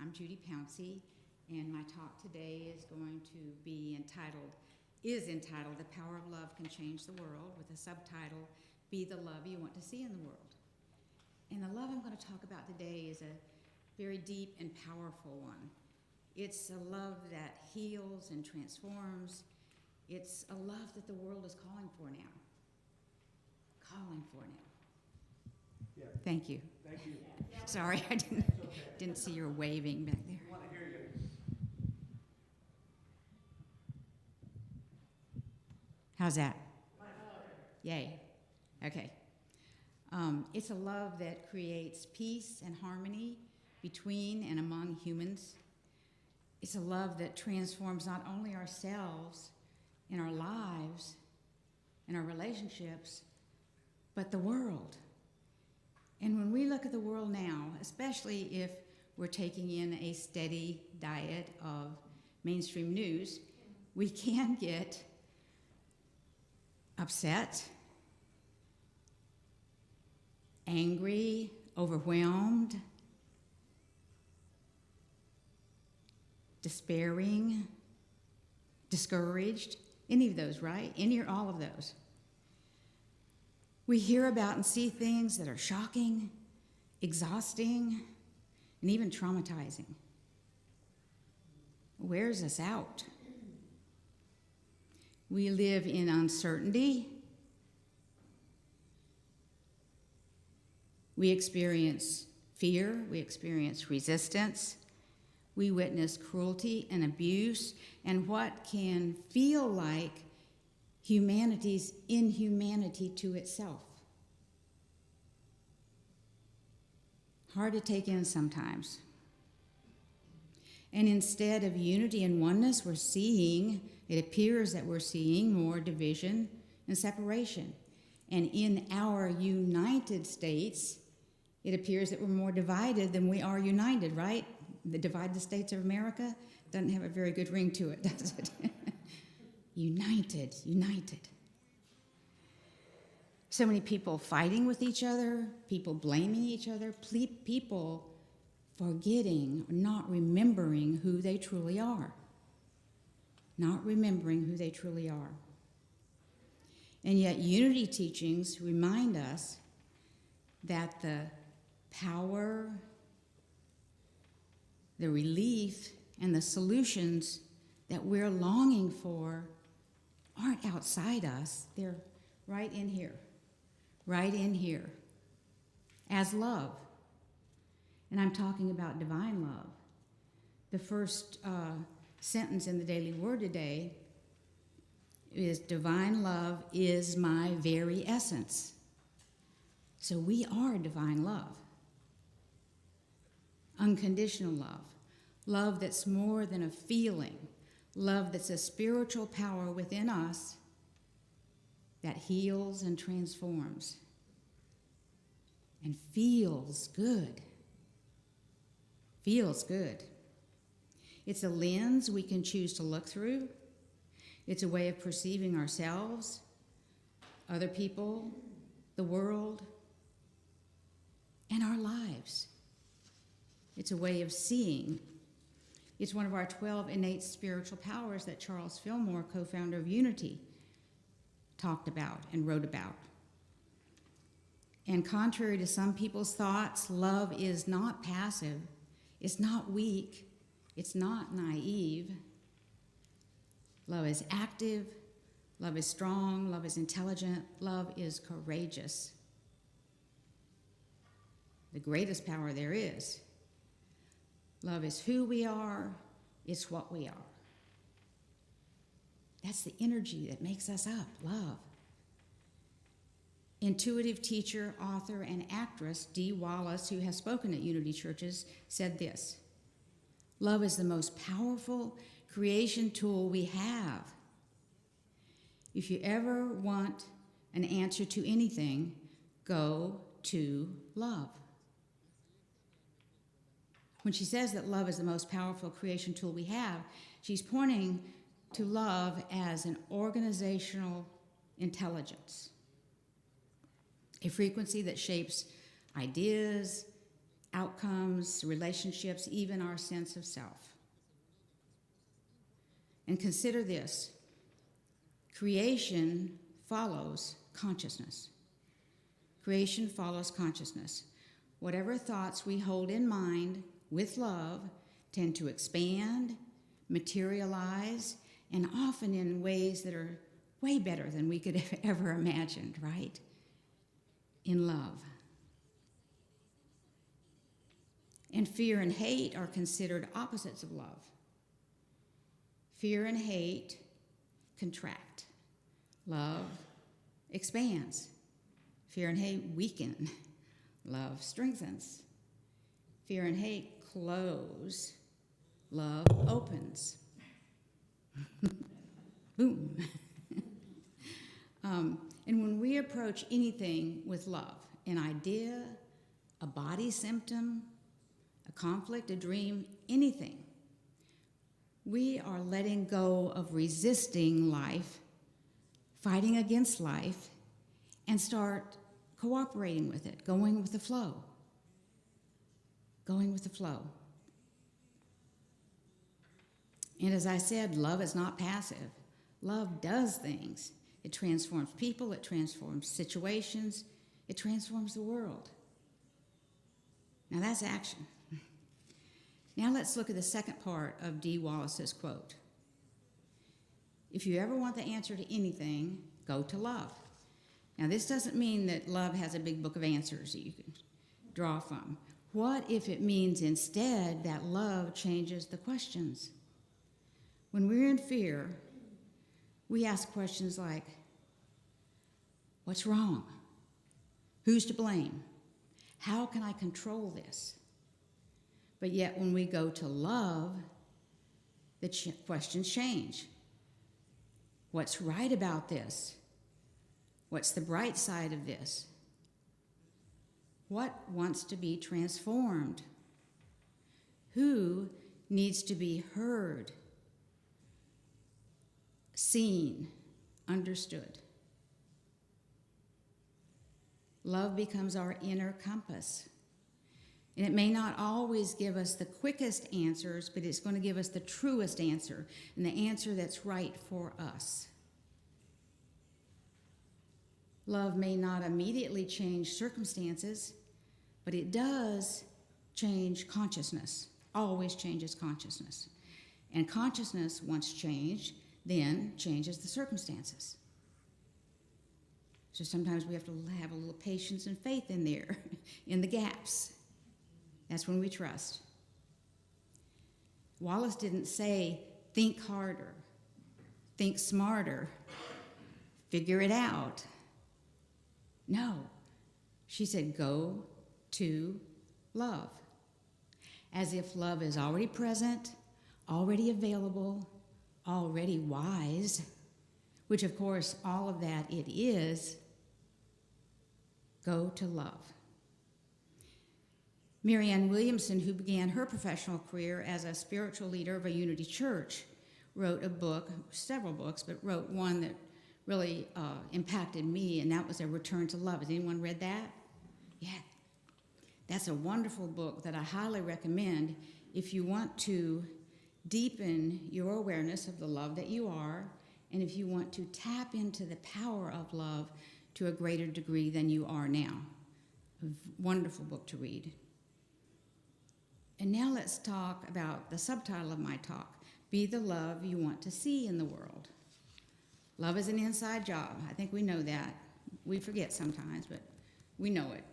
I'm Judee Pouncey, and my talk today is going to be entitled, The Power of Love Can Change the World, with the subtitle, Be the Love You Want to See in the World. And the love I'm going to talk about today is a very deep and powerful one. It's a love that heals and transforms. It's a love that the world is calling for now. Yeah. Thank you. Thank you. Sorry, I didn't see your waving back there. I want to hear you. How's that? Yay. Okay. It's a love that creates peace and harmony between and among humans. It's a love that transforms not only ourselves in our lives and our relationships, but the world. And when we look at the world now, especially if we're taking in a steady diet of mainstream news, we can get upset, angry, overwhelmed, despairing, discouraged, any of those, right? Any or all of those. We hear about and see things that are shocking, exhausting, and even traumatizing. It wears us out. We live in uncertainty. We experience fear. We experience resistance. We witness cruelty and abuse and what can feel like humanity's inhumanity to itself. Hard to take in sometimes. And instead of unity and oneness, it appears that we're seeing more division and separation. And in our United States, it appears that we're more divided than we are united, right? The divided states of America doesn't have a very good ring to it, does it? United. So many people fighting with each other, people blaming each other, people forgetting, not remembering who they truly are. Not remembering who they truly are. And yet unity teachings remind us that the power, the relief, and the solutions that we're longing for aren't outside us. They're right in here, as love. And I'm talking about divine love. The first sentence in the Daily Word today is, divine love is my very essence. So we are divine love. Unconditional love. Love that's more than a feeling. Love that's a spiritual power within us that heals and transforms and feels good. Feels good. It's a lens we can choose to look through. It's a way of perceiving ourselves, other people, the world, and our lives. It's a way of seeing. It's one of our 12 innate spiritual powers that Charles Fillmore, co-founder of Unity, talked about and wrote about. And contrary to some people's thoughts, love is not passive, it's not weak, it's not naive. Love is active, love is strong, love is intelligent, love is courageous. The greatest power there is. Love is who we are, it's what we are. That's the energy that makes us up, love. Intuitive teacher, author, and actress Dee Wallace, who has spoken at Unity Churches, said this: love is the most powerful creation tool we have. If you ever want an answer to anything, go to love. When she says that love is the most powerful creation tool we have, she's pointing to love as an organizational intelligence, a frequency that shapes ideas, outcomes, relationships, even our sense of self. And consider this: creation follows consciousness. Creation follows consciousness. Whatever thoughts we hold in mind with love tend to expand, materialize, and often in ways that are way better than we could have ever imagined, right? In love. And fear and hate are considered opposites of love. Fear and hate contract. Love expands. Fear and hate weaken. Love strengthens. Fear and hate close. Love opens. Boom. And when we approach anything with love, an idea, a body symptom, a conflict, a dream, anything, we are letting go of resisting life, fighting against life, and start cooperating with it, going with the flow. Going with the flow. And as I said, love is not passive. Love does things. It transforms people, it transforms situations, it transforms the world. Now that's action. Now let's look at the second part of Dee Wallace's quote. If you ever want the answer to anything, go to love. Now this doesn't mean that love has a big book of answers that you can draw from. What if it means instead that love changes the questions? When we're in fear, we ask questions like, what's wrong? Who's to blame? How can I control this? But yet when we go to love, the questions change. What's right about this? What's the bright side of this? What wants to be transformed? Who needs to be heard, seen, understood? Love becomes our inner compass. And it may not always give us the quickest answers, but it's going to give us the truest answer, and the answer that's right for us. Love may not immediately change circumstances, but it does change consciousness, always changes consciousness. And consciousness, once changed, then changes the circumstances. So sometimes we have to have a little patience and faith in there, in the gaps. That's when we trust. Wallace didn't say, think harder, think smarter, figure it out. No, she said, go to love. As if love is already present, already available, already wise, which of course all of that it is. Go to love. Marianne Williamson, who began her professional career as a spiritual leader of a Unity church, wrote a book, several books, but wrote one that really impacted me, and that was A Return to Love. Has anyone read that? Yeah. That's a wonderful book that I highly recommend if you want to deepen your awareness of the love that you are, and if you want to tap into the power of love to a greater degree than you are now. A wonderful book to read. And now let's talk about the subtitle of my talk, Be the Love You Want to See in the World. Love is an inside job. I think we know that. We forget sometimes, but we know it.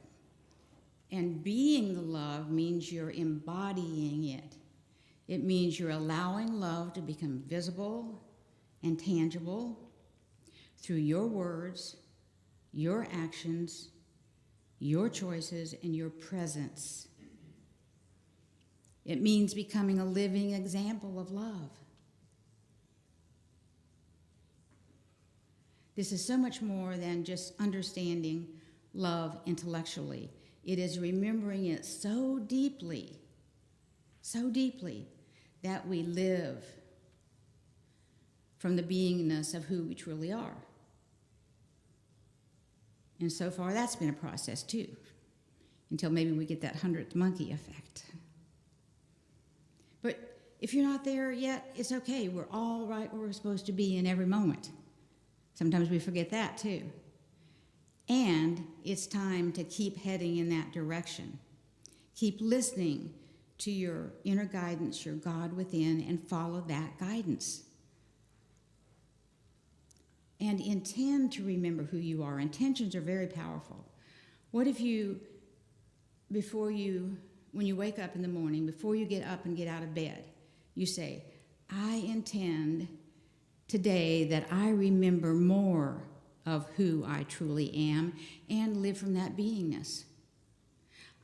And being the love means you're embodying it. It means you're allowing love to become visible and tangible through your words, your actions, your choices, and your presence. It means becoming a living example of love. This is so much more than just understanding love intellectually. It is remembering it so deeply that we live from the beingness of who we truly are. And so far, that's been a process too. until maybe we get that 100th monkey effect. But if you're not there yet, it's okay. We're all right where we're supposed to be in every moment. Sometimes we forget that too. And it's time to keep heading in that direction. Keep listening to your inner guidance, your God within, and follow that guidance. And intend to remember who you are. Intentions are very powerful. What if you, when you wake up in the morning, before you get up and get out of bed, you say, I intend today that I remember more of who I truly am and live from that beingness.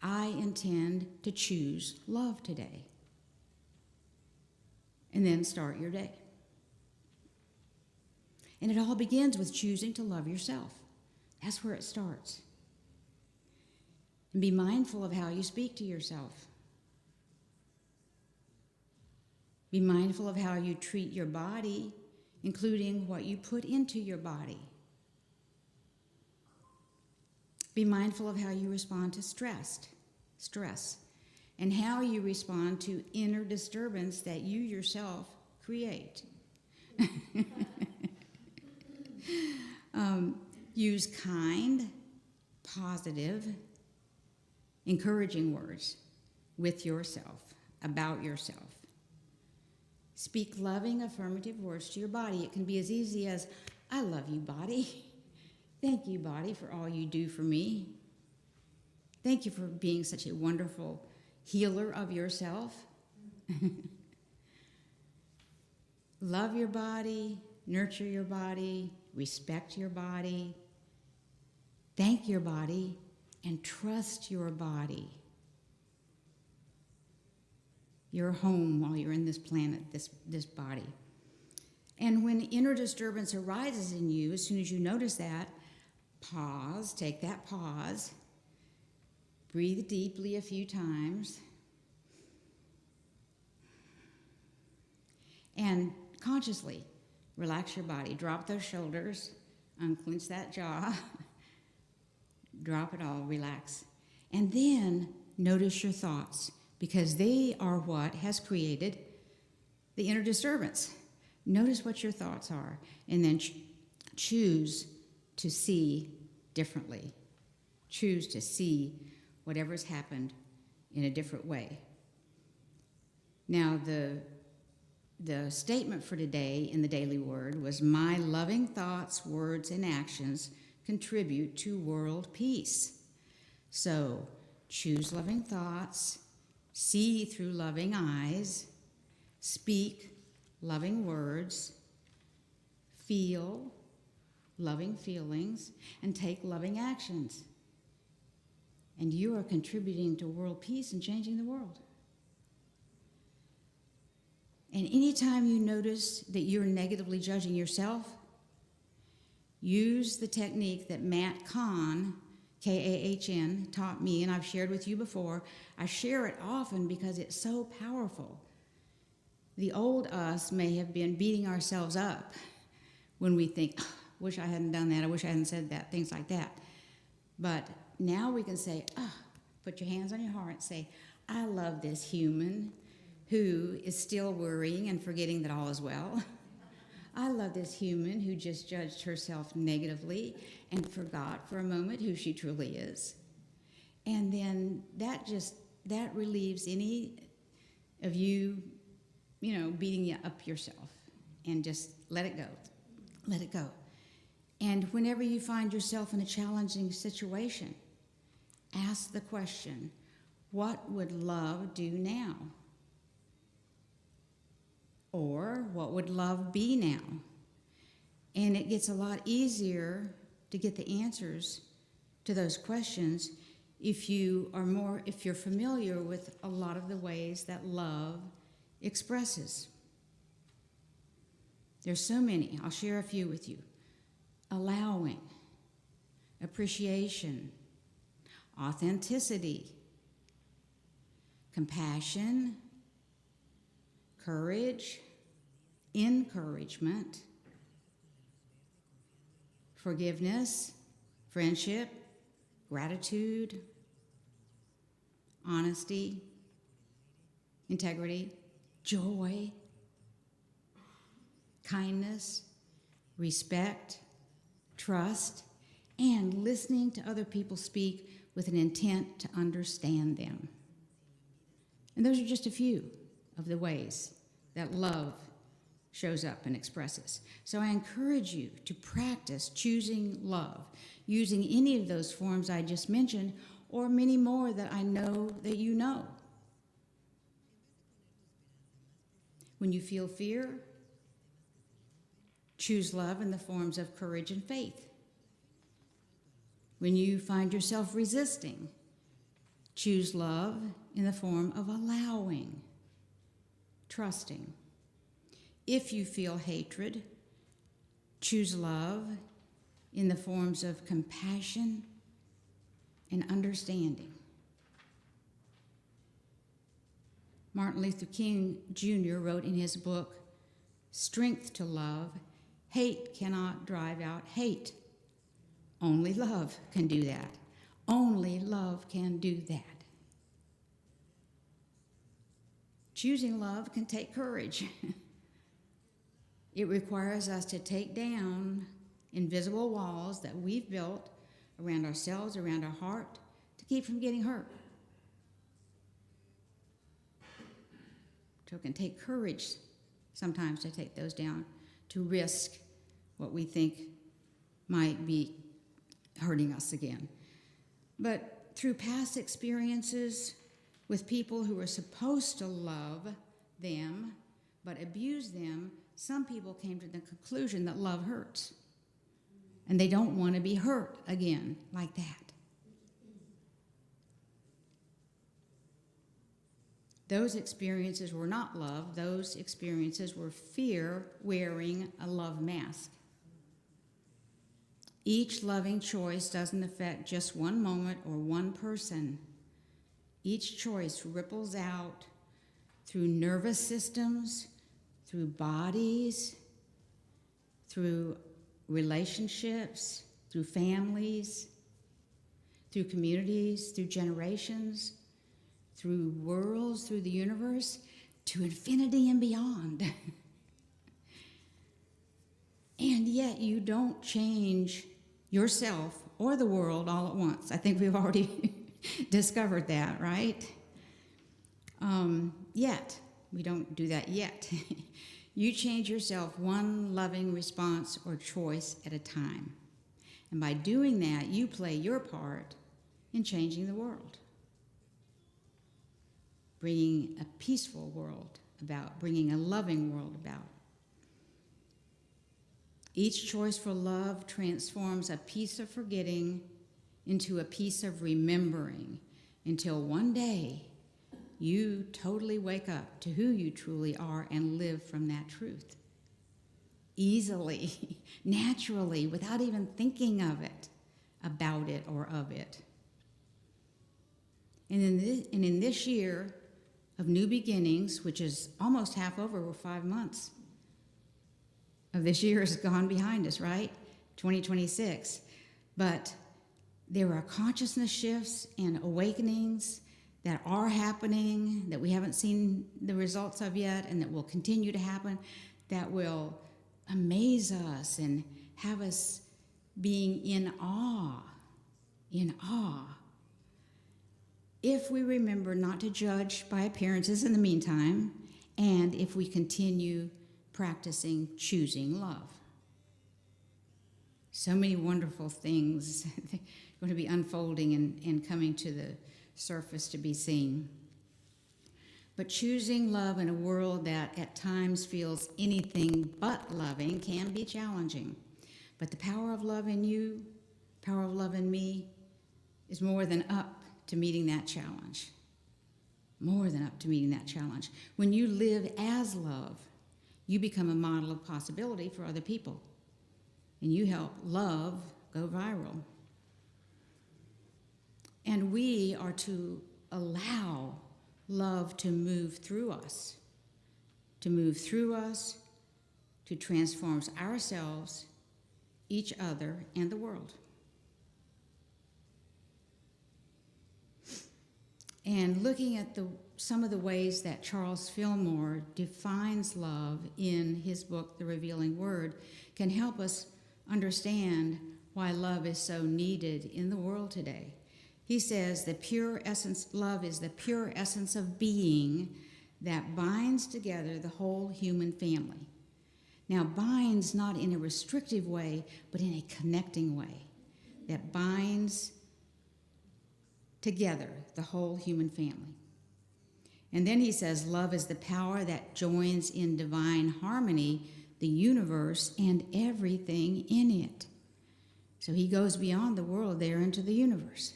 I intend to choose love today. And then start your day. And it all begins with choosing to love yourself. That's where it starts. And be mindful of how you speak to yourself. Be mindful of how you treat your body, including what you put into your body. Be mindful of how you respond to stress, and how you respond to inner disturbance that you yourself create. Use kind, positive, encouraging words with yourself, about yourself. Speak loving, affirmative words to your body. It can be as easy as, I love you, body. Thank you, body, for all you do for me. Thank you for being such a wonderful healer of yourself. Love your body, nurture your body, respect your body, thank your body, and trust your body. Your home while you're in this planet, this body. And when inner disturbance arises in you, as soon as you notice that, pause, take that pause, breathe deeply a few times, and consciously relax your body. Drop those shoulders, unclench that jaw, drop it all, relax. And then notice your thoughts, because they are what has created the inner disturbance. Notice what your thoughts are, and then choose to see differently. Choose to see whatever's happened in a different way. Now, the statement for today in the Daily Word was, my loving thoughts, words, and actions contribute to world peace. So, choose loving thoughts, see through loving eyes, speak loving words, feel loving feelings, and take loving actions. And you are contributing to world peace and changing the world. And anytime you notice that you're negatively judging yourself, use the technique that Matt Kahn, K-A-H-N, taught me, and I've shared with you before. I share it often because it's so powerful. The old us may have been beating ourselves up when we think, oh, wish I hadn't done that, I wish I hadn't said that, things like that. But now we can say, put your hands on your heart and say, I love this human who is still worrying and forgetting that all is well. I love this human who just judged herself negatively and forgot for a moment who she truly is. And then that relieves any of you, beating you up yourself, and just let it go. Let it go. And whenever you find yourself in a challenging situation, ask the question, what would love do now? Or what would love be now? And it gets a lot easier to get the answers to those questions if you're familiar with a lot of the ways that love expresses. There's so many. I'll share a few with you. Allowing, appreciation, authenticity, compassion, courage, encouragement, forgiveness, friendship, gratitude, honesty, integrity, joy, kindness, respect, trust, and listening to other people speak with an intent to understand them. And those are just a few of the ways that love shows up and expresses. So I encourage you to practice choosing love, using any of those forms I just mentioned, or many more that I know that you know. When you feel fear, choose love in the forms of courage and faith. When you find yourself resisting, choose love in the form of allowing, trusting. If you feel hatred, choose love in the forms of compassion and understanding. Martin Luther King Jr. wrote in his book, Strength to Love, hate cannot drive out hate. Only love can do that. Only love can do that. Choosing love can take courage. It requires us to take down invisible walls that we've built around ourselves, around our heart, to keep from getting hurt. So it can take courage sometimes to take those down, to risk what we think might be hurting us again. But through past experiences with people who were supposed to love them but abuse them, some people came to the conclusion that love hurts. And they don't want to be hurt again like that. Those experiences were not love. Those experiences were fear wearing a love mask. Each loving choice doesn't affect just one moment or one person. Each choice ripples out through nervous systems, through bodies, through relationships, through families, through communities, through generations, through worlds, through the universe, to infinity and beyond. And yet you don't change yourself or the world all at once. I think we've already discovered that, right? Yet. We don't do that yet. You change yourself one loving response or choice at a time. And by doing that, you play your part in changing the world. Bringing a peaceful world about, bringing a loving world about. Each choice for love transforms a piece of forgetting into a piece of remembering, until one day you totally wake up to who you truly are and live from that truth. Easily, naturally, without even thinking of it, about it, or of it. And in this year of new beginnings, which is almost half over, we're 5 months of this year has gone behind us, right? 2026. But there are consciousness shifts and awakenings that are happening, that we haven't seen the results of yet, and that will continue to happen, that will amaze us and have us being in awe, if we remember not to judge by appearances in the meantime, and if we continue practicing choosing love. So many wonderful things going to be unfolding and coming to the surface to be seen. But choosing love in a world that at times feels anything but loving can be challenging. But the power of love in you, power of love in me, is more than up to meeting that challenge. More than up to meeting that challenge. When you live as love, you become a model of possibility for other people. And you help love go viral. And we are to allow love to move through us, to transform ourselves, each other, and the world. And looking at some of the ways that Charles Fillmore defines love in his book, The Revealing Word, can help us understand why love is so needed in the world today. He says love is the pure essence of being that binds together the whole human family. Now, binds not in a restrictive way, but in a connecting way that binds together the whole human family. And then he says, love is the power that joins in divine harmony the universe and everything in it. So he goes beyond the world there into the universe.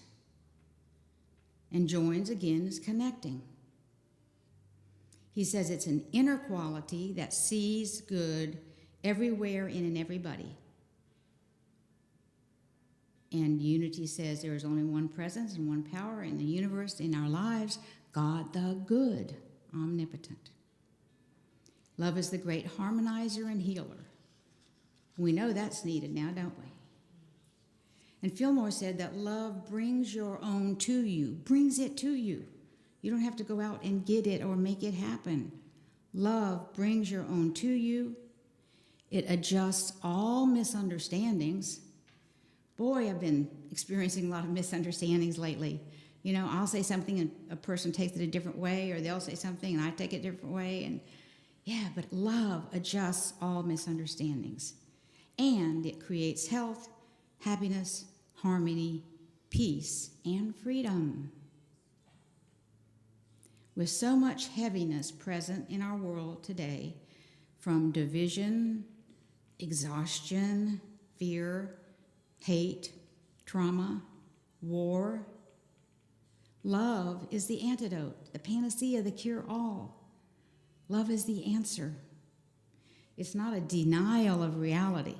And joins, again, is connecting. He says it's an inner quality that sees good everywhere in and everybody. And unity says there is only one presence and one power in the universe, in our lives, God the good, omnipotent. Love is the great harmonizer and healer. We know that's needed now, don't we? And Fillmore said that love brings your own to you, brings it to you. You don't have to go out and get it or make it happen. Love brings your own to you. It adjusts all misunderstandings. Boy, I've been experiencing a lot of misunderstandings lately. You know, I'll say something and a person takes it a different way, or they'll say something and I take it a different way. And yeah, but love adjusts all misunderstandings. And it creates health, happiness, harmony, peace, and freedom. With so much heaviness present in our world today, from division, exhaustion, fear, hate, trauma, war, love is the antidote, the panacea, the cure-all. Love is the answer. It's not a denial of reality.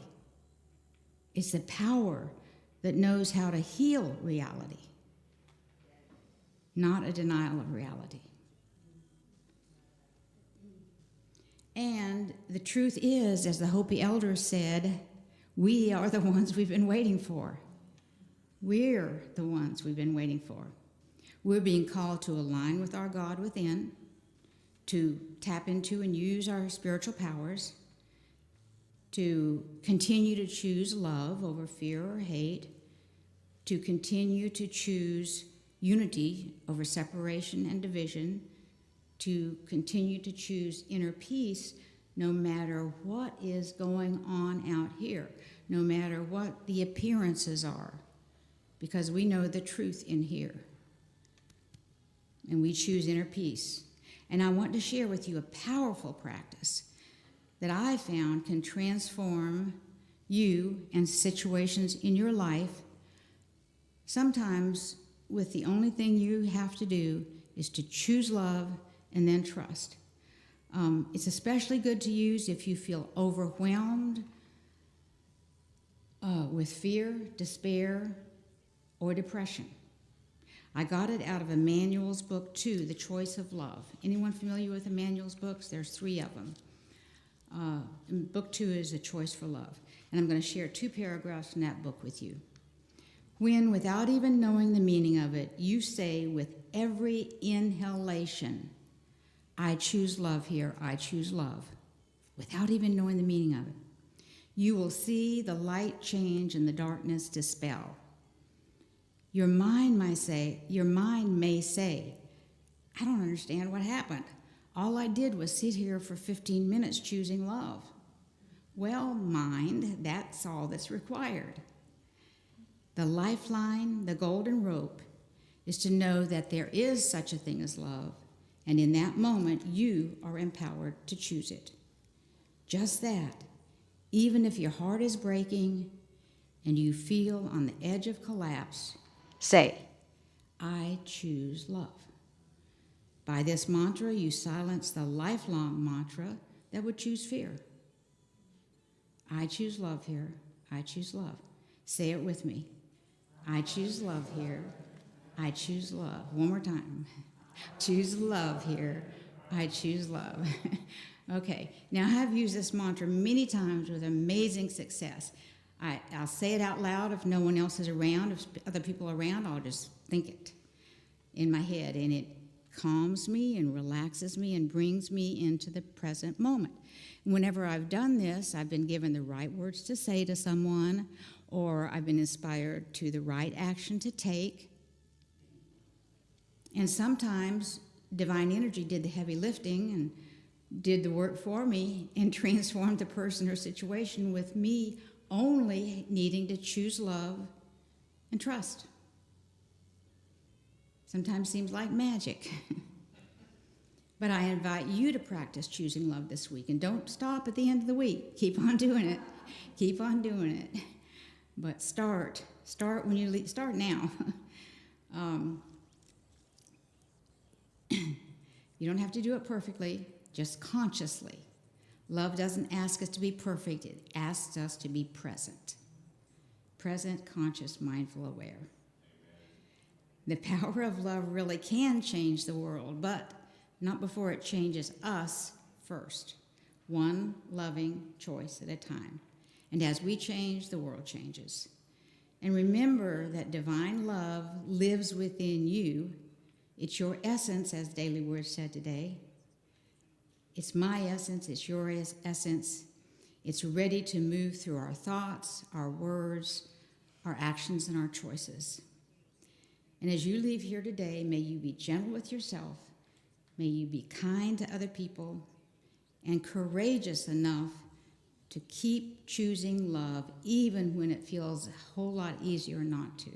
It's the power that knows how to heal reality, not a denial of reality. And the truth is, as the Hopi elders said, we are the ones we've been waiting for. We're the ones we've been waiting for. We're being called to align with our God within, to tap into and use our spiritual powers, to continue to choose love over fear or hate, to continue to choose unity over separation and division, to continue to choose inner peace no matter what is going on out here, no matter what the appearances are, because we know the truth in here. And we choose inner peace. And I want to share with you a powerful practice that I found can transform you and situations in your life, sometimes with the only thing you have to do is to choose love and then trust. It's especially good to use if you feel overwhelmed with fear, despair, or depression. I got it out of Emmanuel's book 2, The Choice of Love. Anyone familiar with Emmanuel's books? There's 3 of them. Book 2 is A Choice for Love. And I'm going to share 2 paragraphs from that book with you. When, without even knowing the meaning of it, you say with every inhalation, I choose love here, I choose love, without even knowing the meaning of it, you will see the light change and the darkness dispel. Your mind may say, I don't understand what happened. All I did was sit here for 15 minutes choosing love. Well, mind, that's all that's required. The lifeline, the golden rope, is to know that there is such a thing as love, and in that moment, you are empowered to choose it. Just that, even if your heart is breaking and you feel on the edge of collapse, say, I choose love. By this mantra, you silence the lifelong mantra that would choose fear. I choose love here. I choose love. Say it with me. I choose love here. I choose love. One more time. Choose love here. I choose love. Okay. Now, I've used this mantra many times with amazing success. I'll say it out loud if no one else is around. If other people are around, I'll just think it. in my head, and it calms me and relaxes me and brings me into the present moment. Whenever I've done this, I've been given the right words to say to someone, or I've been inspired to the right action to take. And sometimes divine energy did the heavy lifting and did the work for me and transformed the person or situation, with me only needing to choose love and trust. Sometimes seems like magic. But I invite you to practice choosing love this week, and don't stop at the end of the week. Keep on doing it. Keep on doing it. But start when you leave. Start now. You don't have to do it perfectly, just consciously. Love doesn't ask us to be perfect. It asks us to be present. Present, conscious, mindful, aware. The power of love really can change the world, but not before it changes us first. One loving choice at a time. And as we change, the world changes. And remember that divine love lives within you. It's your essence, as Daily Word said today. It's my essence, it's your essence. It's ready to move through our thoughts, our words, our actions, and our choices. And as you leave here today, may you be gentle with yourself. May you be kind to other people and courageous enough to keep choosing love, even when it feels a whole lot easier not to.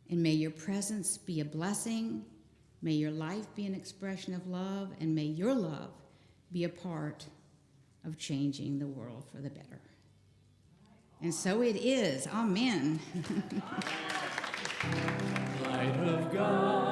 And may your presence be a blessing. May your life be an expression of love, and may your love be a part of changing the world for the better. And so it is. Amen. Light of God.